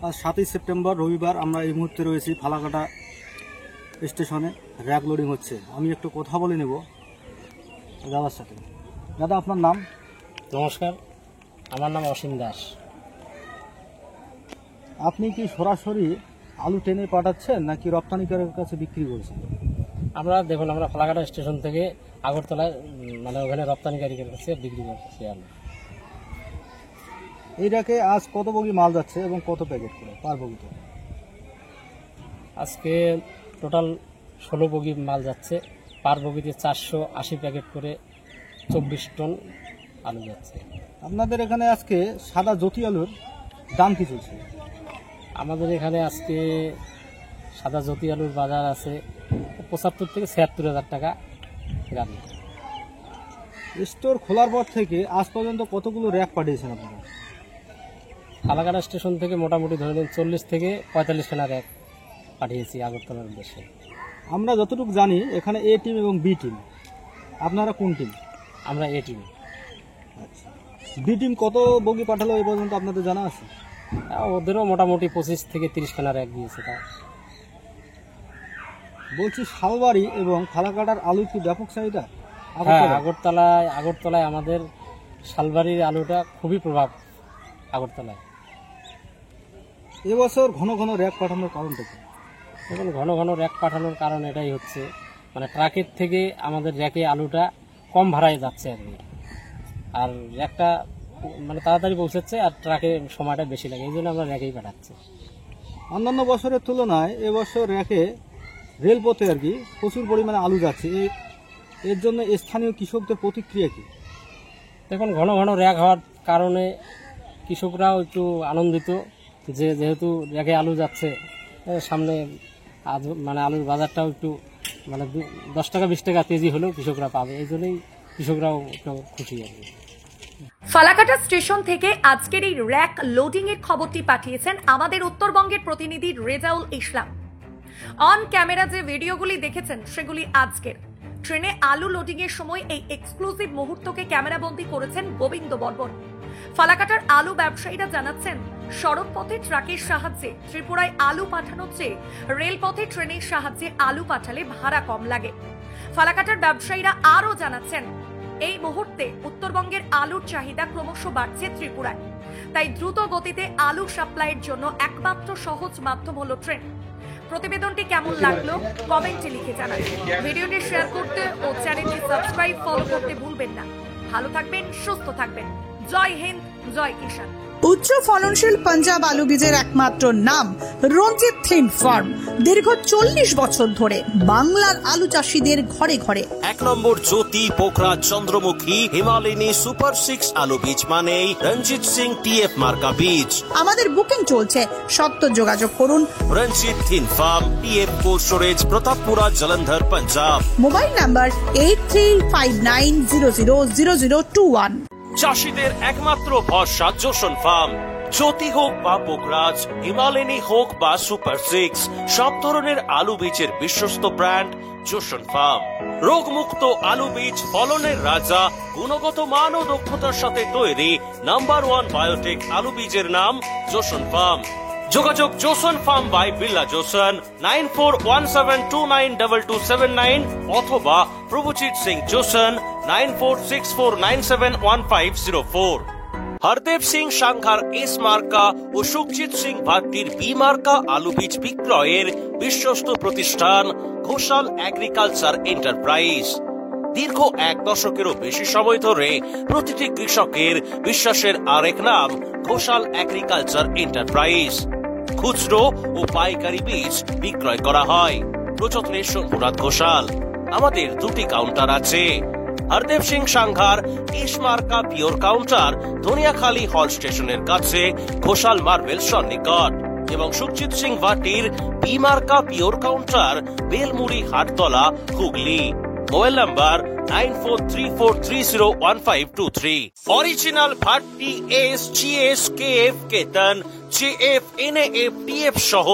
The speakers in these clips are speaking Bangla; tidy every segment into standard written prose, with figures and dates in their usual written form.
আজ 7ই সেপ্টেম্বর রবিবার। আমরা এই মুহূর্তে রয়েছি ফালাকাটা স্টেশনে। র্যাক লোডিং হচ্ছে। আমি একটু কথা বলে নেব দাদার সাথে। দাদা, আপনার নাম? নমস্কার, আমার নাম অসীম দাস। আপনি কি সরাসরি আলু টেনে পাঠাচ্ছেন নাকি রপ্তানিকারের কাছে বিক্রি করছেন? আমরা ফালাকাটা স্টেশন থেকে আগরতলায় ওখানে রপ্তানিকারীদের কাছে বিক্রি করছি আলু। এই র্যাকে আজ কত বগি মাল যাচ্ছে এবং কত প্যাকেট করে পার বগিতে? আজকে টোটাল 16 বগি মাল যাচ্ছে। পার বগিতে 480 প্যাকেট করে 24 টন আলু যাচ্ছে। আপনাদের এখানে আজকে সাদা জ্যোতি আলুর দাম কি চলছে? আমাদের এখানে আজকে সাদা জ্যোতি আলুর বাজার আছে 75 থেকে 76,000 টাকা গ্রাম। স্টোর খোলার পর থেকে আজ পর্যন্ত কতগুলো র্যাক পাঠিয়েছেন আপনারা? ফালাকাটা স্টেশন থেকে মোটামুটি ধরে নিন 40 থেকে 45 খানা র্যাক পাঠিয়েছি আগরতলার উদ্দেশ্যে। আমরা যতটুকু জানি এখানে এ টিম এবং বি টিম। আপনারা কোন টিম? আমরা এ টিম। আচ্ছা, বি টিম কত বগি পাঠালো এই পর্যন্ত আপনাদের জানা আছে? ওদেরও মোটামুটি 25 থেকে 30 খানা র্যাক দিয়েছে। তা বলছি, শালবাড়ি এবং ফালাকাটার আলু কি ব্যাপক চাহিদা? হ্যাঁ, আগরতলায় আমাদের শালবাড়ির আলুটা খুবই প্রভাব আগরতলায়। এবছর ঘন ঘন র্যাক পাঠানোর কারণটা কি? এখন ঘন ঘন র্যাক পাঠানোর কারণ এটাই হচ্ছে, ট্রাকের থেকে আমাদের র্যাকে আলুটা কম ভাড়ায় যাচ্ছে আর কি। আর র্যাকটা তাড়াতাড়ি পৌঁছাচ্ছে আর ট্রাকের সময়টা বেশি লাগে, এই জন্য আমরা র্যাকেই পাঠাচ্ছি। অন্যান্য বছরের তুলনায় এবছর র্যাকে রেলপথে আর কি প্রচুর পরিমাণে আলু যাচ্ছে। এর জন্য স্থানীয় কৃষকদের প্রতিক্রিয়া কি? দেখুন, ঘন ঘন র্যাক হওয়ার কারণে কৃষকরাও একটু আনন্দিত যে যেহেতু র্যাকে আলু যাচ্ছে, সামনে আলুর বাজারটাও একটু 10 টাকা 20 টাকা কেজি হলেও কৃষকরা পাবে, এই জন্যই কৃষকরাও একটু খুশি আর কি। ফালাকাটা স্টেশন থেকে আজকের এই র্যাক লোডিং এর খবরটি পাঠিয়েছেন আমাদের উত্তরবঙ্গের প্রতিনিধি রেজাউল ইসলাম। অন ক্যামেরা যে ভিডিওগুলি দেখেছেন সেগুলি আজকের। ট্রেনে আলু লোডিং এর সময় এই এক্সক্লুসিভ মুহূর্তকে ক্যামেরাবন্দী করেছেন গোবিন্দ বর্মন। ফালাকাটার আলু ব্যবসায়ীরা জানাচ্ছেন, সড়ক পথে ট্রাকের সাহায্যে ত্রিপুরায় আলু পাঠানোর চেয়ে রেলপথে ট্রেনের সাহায্যে আলু পাঠালে ভাড়া কম লাগে। ফালাকাটার ব্যবসায়ীরা আরও জানাচ্ছেন, এই মুহূর্তে উত্তরবঙ্গের আলুর চাহিদা ক্রমশ বাড়ছে ত্রিপুরায়, তাই দ্রুত গতিতে আলু সাপ্লাইয়ের জন্য একমাত্র সহজ মাধ্যম হলো ট্রেন। প্রতিবেদনটি কেমন লাগলো কমেন্টে লিখে জানাবেন। ভিডিওটি শেয়ার করতে ও চ্যানেলটি সাবস্ক্রাইব ফলো করতে ভুলবেন না। ভালো থাকবেন, সুস্থ থাকবেন। জয় হিন্দ, জয় কিষান। উচ্চ ফলনশীল পাঞ্জাব আলু বীজের একমাত্র নাম রঞ্জিত থিন ফার্ম। দীর্ঘ 40 বছর ধরে বাংলার আলু চাষীদের ঘরে ঘরে। 1 নম্বর জ্যোতি, পোখরা, চন্দ্রমুখী, হিমালয়নী সুপার 6 আলু বীজ মানেই রঞ্জিত সিং টিএফ মার্কা বীজ। আমাদের বুকিং চলছে, সত্য যোগাযোগ করুন। রঞ্জিত থিন farm, TF cold storage, Pratappura, Jalandhar, Punjab. Mobile number 8359000021। চাষীদের একমাত্র ভরসা জোসন ফার্ম। জ্যোতি হোক বা পোকরাজ, হিমালয়নী হোক বা সুপার 6, সব ধরনের আলু বীজের বিশ্বস্ত ব্র্যান্ড জোসন ফার্ম। রোগমুক্ত আলু বীজ, ফলনের রাজা, গুণগত মান ও দক্ষতার সাথে তৈরি নাম্বার 1 বায়োটেক আলু বীজের নাম জোসন ফার্ম। যোগাযোগ Joseon farm by Billah Joseon 9417292279 অথবা প্রভুজিৎ সিং জোসন 9464971504। হরদেব সিং সাংঘার এস মার্কা ও সুখজিৎ সিং ভাট্টির বি মার্কা আলু বীজ বিক্রয়ের বিশ্বস্ত প্রতিষ্ঠান ঘোষাল এগ্রিকালচার এন্টারপ্রাইজ। দীর্ঘ 1 দশকেরও বেশি সময় ধরে প্রতিটি কৃষকের বিশ্বাসের আরেক নাম ঘোষাল এগ্রিকালচার এন্টারপ্রাইজ। খুচরো ও পাইকারি বীজ বিক্রয় করা হয়। প্রযত্নে শম্ভুনাথ ঘোষাল। আমাদের 2টি কাউন্টার আছে। হরদেব সিং সাংঘার ইস মার্কা পিওর কাউন্টার ধনিয়াখালী হল স্টেশনের কাছে ঘোষাল মার্বেল সন্নিকট, এবং সুখজিৎ সিং ভাটির বি মার্কা pure counter Belmuri Hattala, Hooghly. Mobile number 9434301523। Original Bhatti S, GS, KF, Ketan, JF, NAF, TF সহ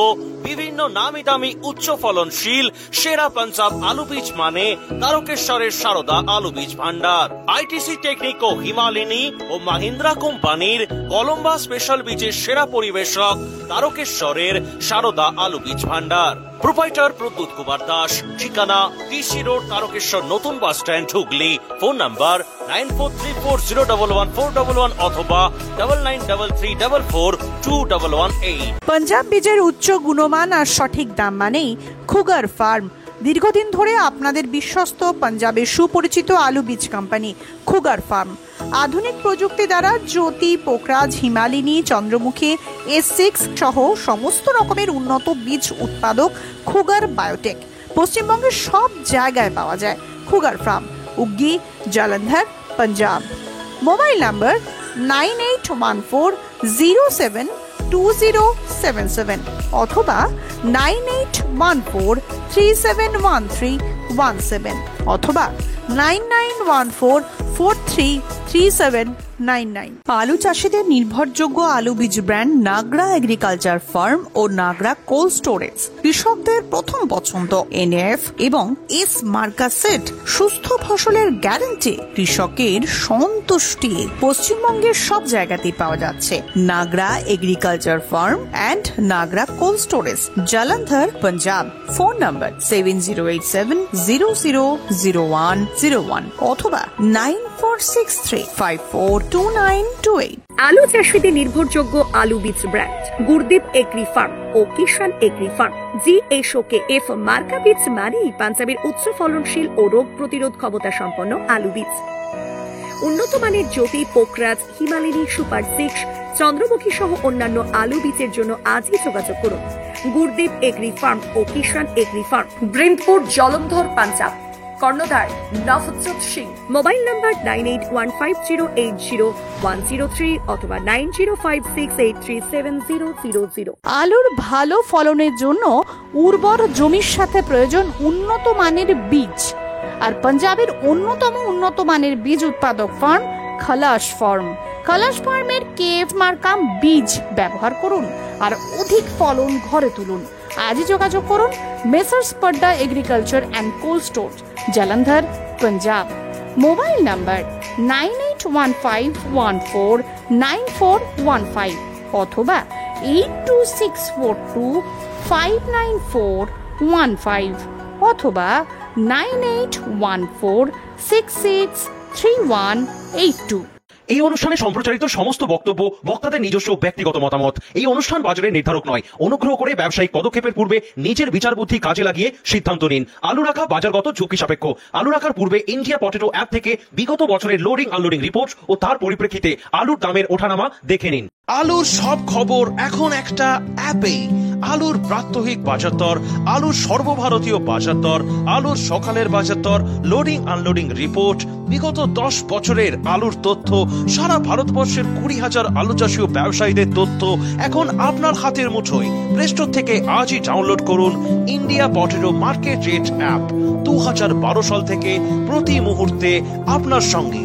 বিভিন্ন নামি দামি উচ্চ ফলনশীল সেরা পাঞ্জাব আলু বীজ মানে তারকেশ্বরের সারদা আলু বীজ ভান্ডার। আইটিসি টেকনিকো, হিমালিনী ও মাহিন্দ্রা কোম্পানির কলম্বা স্পেশাল বীজের সেরা পরিবেশক তারকেশ্বরের সারদা আলু বীজ ভান্ডার। প্রোপাইটার প্রদ্যুৎ কুমার দাস, ঠিকানা টিসি রোড, তারকেশ্বর নতুন bus stand, Hooghly. Phone number 9434011411 অথবা 9933442118। পাঞ্জাব বীজের উচ্চ গুণমান আর সঠিক দাম মানেই খুগার ফার্ম। দীর্ঘদিন ধরে আপনাদের বিশ্বস্ত পাঞ্জাবের সুপরিচিত আলু বীজ কোম্পানি খুগার ফার্ম। আধুনিক প্রযুক্তি দ্বারা জ্যোতি, পোকরাজ, হিমালিনী, চন্দ্রমুখী, S6 সহ সমস্ত রকমের উন্নত বীজ উৎপাদক খুগার বায়োটেক পশ্চিমবঙ্গের সব জায়গায় পাওয়া যায়। Khugar farm, Uggi, Jalandhar, Punjab. Mobile number 9814072077 অথবা 9814371317 অথবা 9914433799। আলু চাষিদের নির্ভরযোগ্য আলু বীজ ব্র্যান্ড নাগরা এগ্রিকালচার ফার্ম ও নাগরা কোল্ড স্টোরেজ কৃষকদের প্রথম পছন্দ। NF এবং S মার্কা সেট, সুস্থ ফসলের গ্যারান্টি, কৃষকের সন্তুষ্টি। পশ্চিমবঙ্গের সব জায়গাতেই পাওয়া যাচ্ছে Nagra agriculture farm and Nagra cold storage, Jalandhar, Punjab. Phone number 7087000101 অথবা 9463542928। আলু চাষীদের নির্ভরযোগ্য আলু বীজ ব্র্যান্ড গুরদীপ এগ্রি ফার্ম ও কিষান এগ্রি ফার্ম। GSOKF মার্কা বীজ মানেই পাঞ্জাবের উচ্চ ফলনশীল ও রোগ প্রতিরোধ ক্ষমতা সম্পন্ন আলু বীজ। উন্নত মানের জ্যোতি, পোকরাজ, হিমালিনী, সুপার 6, চন্দ্রমুখী সহ অন্যান্য আলু বীজের জন্য আজই যোগাযোগ করুন গুরদীপ এগ্রি ফার্ম ও কিষান এগ্রি ফার্ম, ব্রিন্টপুর, জলন্ধর, পাঞ্জাব। কর্ণধার নভজ্যোৎ সিং। মোবাইল নাম্বার 9815080103 অথবা 9056837000। আলুর ভালো ফলনের জন্য উর্বর জমির সাথে প্রয়োজন উন্নত মানের বীজ। আর পাঞ্জাবের অন্যতম উন্নত মানের বীজ উৎপাদক ফার্ম খালাস ফার্ম। খালাস ফার্মের KF মার্কা বীজ ব্যবহার করুন আর অধিক ফলন ঘরে তুলুন। আজই যোগাযোগ করুন messrs Padda agriculture and cold store, Jalandhar, Punjab. Mobile number 9815149415 অথবা 826425941 অথবা 9814663182। এই অনুষ্ঠানে সম্প্রচারিত সমস্ত বক্তব্য বক্তাদের নিজস্ব ব্যক্তিগত মতামত। এই অনুষ্ঠান বাজারের নির্ধারক নয়। অনুগ্রহ করে ব্যবসায়িক পদক্ষেপের পূর্বে নিজের বিচার বুদ্ধি কাজে লাগিয়ে সিদ্ধান্ত নিন। আলু রাখা বাজারগত ঝুঁকি সাপেক্ষ। আলু রাখার পূর্বে ইন্ডিয়া পটেটো অ্যাপ থেকে বিগত বছরের লোডিং আনলোডিং রিপোর্ট ও তার পরিপ্রেক্ষিতে আলুর দামের ওঠানামা দেখে নিন। আলুর সব খবর এখন একটা অ্যাপেই। আলুর প্রাত্যহিক বাজার দর, আলুর সর্বভারতীয় বাজার দর, আলুর সকালের বাজার দর, লোডিং আনলোডিং রিপোর্ট, বিগত 10 বছরের আলুর তথ্য, সারা ভারতবর্ষের 20,000 আলু চাষী ও ব্যবসায়ীদের তথ্য এখন আপনার হাতের মুঠোয়। প্লে স্টোর থেকে আজই ডাউনলোড করুন India potato market rate app. 2012 সাল থেকে প্রতি মুহূর্তে আপনার সঙ্গে।